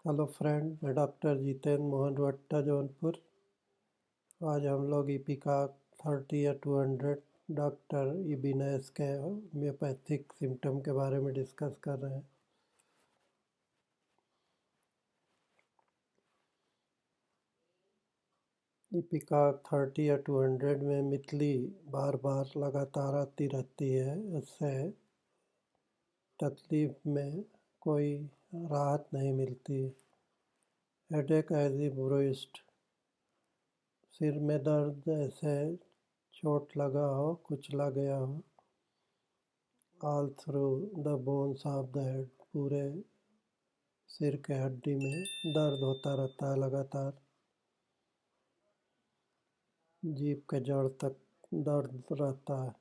Hello friend, मैं doctor Jitendra Mohan वट्टा Jaunpur. आज हम लोग इपिका 30 या 200 डॉक्टर इबिनेस के होम्योपैथिक सिम्टम के बारे में डिस्कस कर रहे हैं। इपिका 30 या 200 में मितली बार बार लगातार आती रहती है। इससे तकलीफ में कोई राहत नहीं मिलती। हेडेक एज ए ब्रूइस्ड, सिर में दर्द जैसे चोट लगा हो, कुचला गया हो। All through the bones of the head, पूरे सिर के हड्डी में दर्द होता रहता है लगातार। जीभ के जड़ तक दर्द रहता है।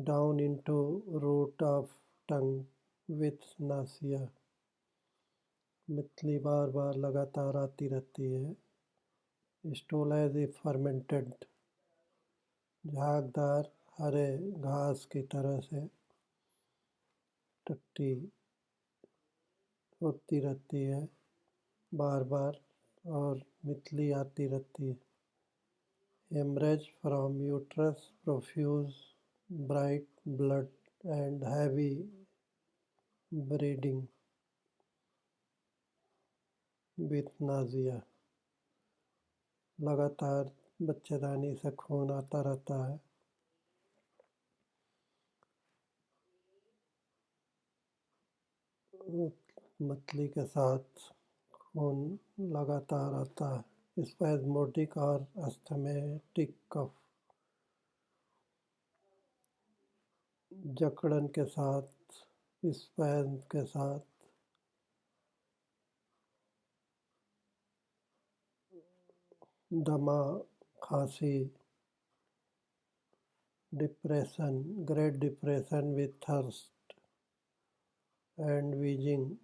Down into root of tongue with nausea, मितली बार बार लगातार आती रहती है। स्टूल एज ए फर्मेंटेड, झागदार हरे घास की तरह से टट्टी होती रहती है बार बार और मितली आती रहती है। Haemorrhage from uterus, profuse bright blood and heavy bleeding with nausea, लगातार बच्चेदानी से खून आता रहता है। मतली के साथ खून लगातार आता है। स्पैज़मोटिक और अस्थमैटिक कफ, जकड़न के साथ, स्पैज़म के साथ, दमा, खांसी। Depression, great depression with thirst and wheezing,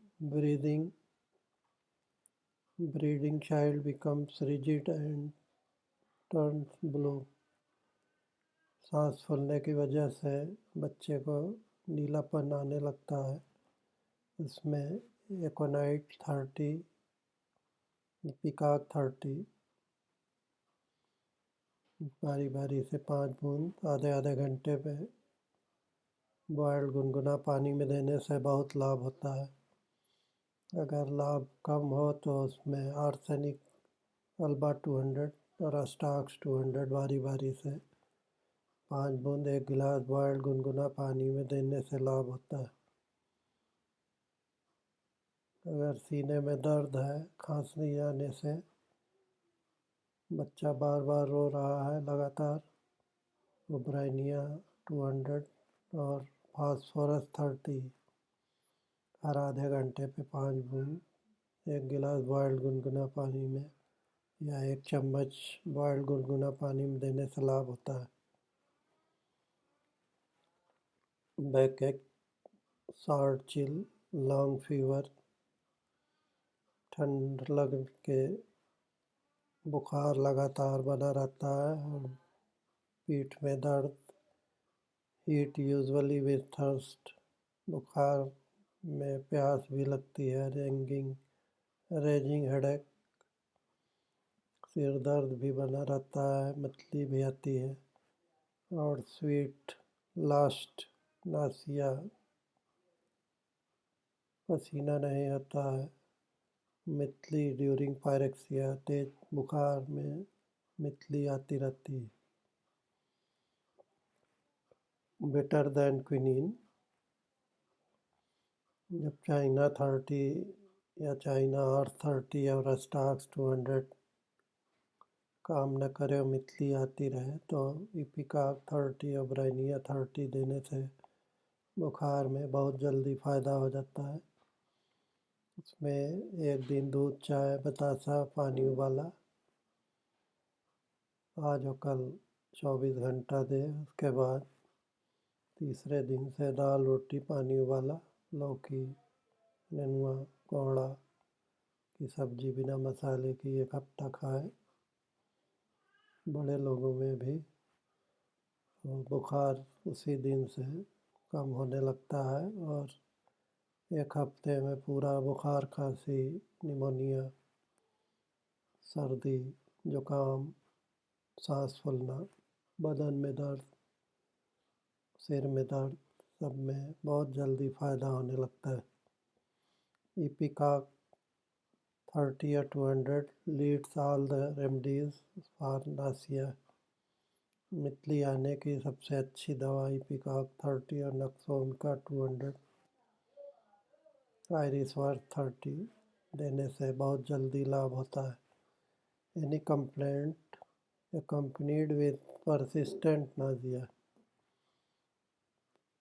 breathing child becomes rigid and turns blue, सांस फूलने की वजह से बच्चे को नीलापन आने लगता है। इसमें एकोनाइट 30, पिकाक 30 बारी बारी से 5 बूंद आधे आधे घंटे पे बॉयल्ड गुनगुना पानी में देने से बहुत लाभ होता है। अगर लाभ कम हो तो उसमें आर्सेनिक अल्बा 200 और अस्टाक्स 200 बारी बारी से 5 बूंद 1 गिलास बॉयल्ड गुनगुना पानी में देने से लाभ होता है। अगर सीने में दर्द है, खांसी आने से, बच्चा बार बार रो रहा है लगातार, तो ब्राइनिया 200 और फास्फोरस 30 हर आधे घंटे पे 5 बूंद 1 गिलास बॉयल्ड गुनगुना पानी में या 1 चम्मच बॉयल्ड गुनगुना पानी में देने से लाभ होता है। बैक एक, शॉर्ट चिल, लॉन्ग फीवर, ठंड लग के बुखार लगातार बना रहता है और पीठ में दर्द। हीट यूजुअली विथ थर्स्ट, बुखार में प्यास भी लगती है। रेजिंग हेडेक, सिर दर्द भी बना रहता है, मतली भी आती है। और स्वीट लास्ट नासिया, पसीना नहीं आता है। मितली ड्यूरिंग पायरेक्सिया, तेज बुखार में मितली आती रहती है। बेटर दैन क्विनीन, जब चाइना 30 या चाइना और 30 और अस्टाक्स 200 काम न करे और मितली आती रहे तो इपिका 30 और ब्राइनिया 30 देने से बुखार में बहुत जल्दी फ़ायदा हो जाता है। इसमें 1 दिन दूध, चाय, बतासा, पानी उबाला, आज और कल 24 घंटा दे। उसके बाद तीसरे दिन से दाल, रोटी, पानी उबाला, लौकी, नेनुआ, कोहड़ा की सब्जी बिना मसाले की 1 हफ्ता खाए। बड़े लोगों में भी बुखार उसी दिन से कम होने लगता है और एक हफ्ते में पूरा बुखार, खांसी, निमोनिया, सर्दी, जुकाम, सांस फूलना, बदन में दर्द, सिर में दर्द, सब में बहुत जल्दी फ़ायदा होने लगता है। Ipecac 30 or 200 leads all the remedies for nausea. मितली आने की सबसे अच्छी दवा Ipecac 30 और नक्सोमिका 200, आयरिस वर्थ 30 देने से बहुत जल्दी लाभ होता है। Any complaint accompanied with persistent nausea,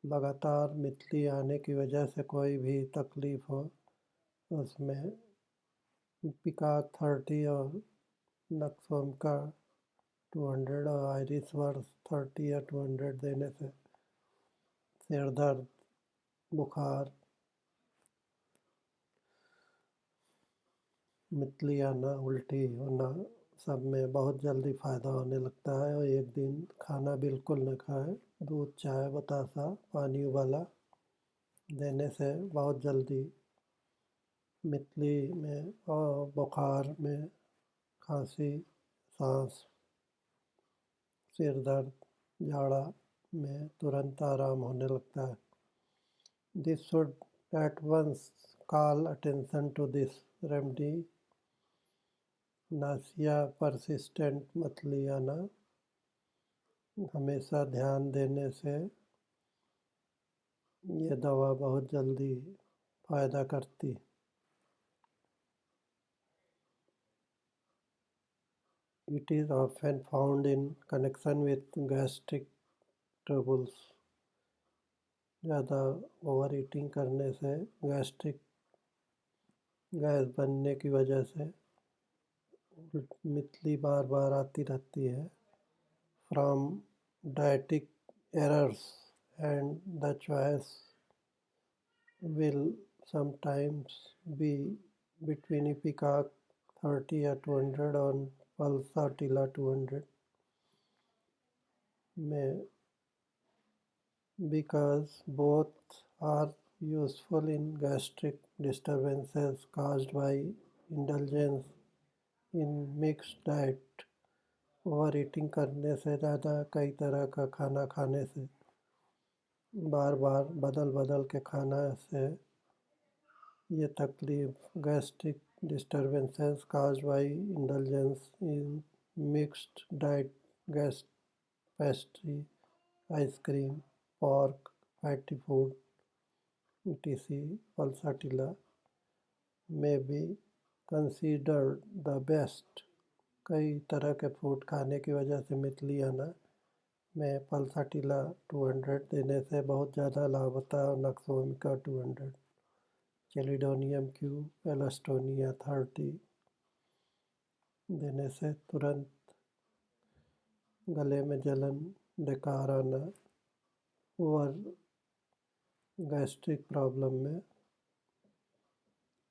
लगातार मितली आने की वजह से कोई भी तकलीफ हो, उसमें Ipecac 30 और नक्सोमिका 200 और आयरिस वर्थ 30 या 200 देने से सिर दर्द, बुखार, मितली आना, उल्टी होना, सब में बहुत जल्दी फ़ायदा होने लगता है। और एक दिन खाना बिल्कुल न खाएं, दूध, चाय, बतासा, पानी उबाला देने से बहुत जल्दी मितली में और बुखार में, खांसी, सांस, सिर दर्द, जाड़ा में तुरंत आराम होने लगता है। This should at once call attention to this remedy. Nasiya persistent मतली आना, हमेशा ध्यान देने से ये दवा बहुत जल्दी फ़ायदा करती। It is often found in connection with gastric troubles. ज़्यादा ओवर ईटिंग करने से गैस्ट्रिक, गैस बनने की वजह से मितली बार बार आती रहती है। From dietic errors and the choice will sometimes be between Ipecac 30 or 200 and Pulsatilla 200 में, because both are useful in gastric disturbances caused by indulgence in mixed diet. Over eating करने से, ज़्यादा कई तरह का खाना खाने से, बार बार बदल बदल के खाना से ये तकलीफ gastric disturbances caused by indulgence in mixed diet, gas, pastry, ice cream, pork, fatty food, etc. Pulsatilla may be considered the best. कई तरह के फूड खाने की वजह से मितली आना में पल्साटिला 200 देने से बहुत ज़्यादा लाभ होता है। और नक्सोमिका 200, चेलिडोनियम क्यूब, एलस्टोनिया 30 देने से तुरंत गले में जलन, डकार आना, ओवर गैस्ट्रिक प्रॉब्लम में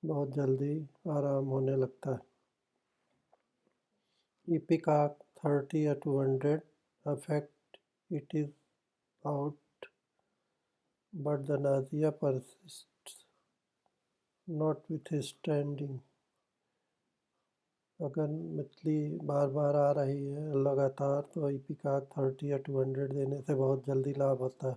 बहुत जल्दी आराम होने लगता है। Ipecac 30 or 200 affect it is out, but the nausea persists notwithstanding. अगर मितली बार बार आ रही है लगातार, तो Ipecac 30 या 200 देने से बहुत जल्दी लाभ होता है।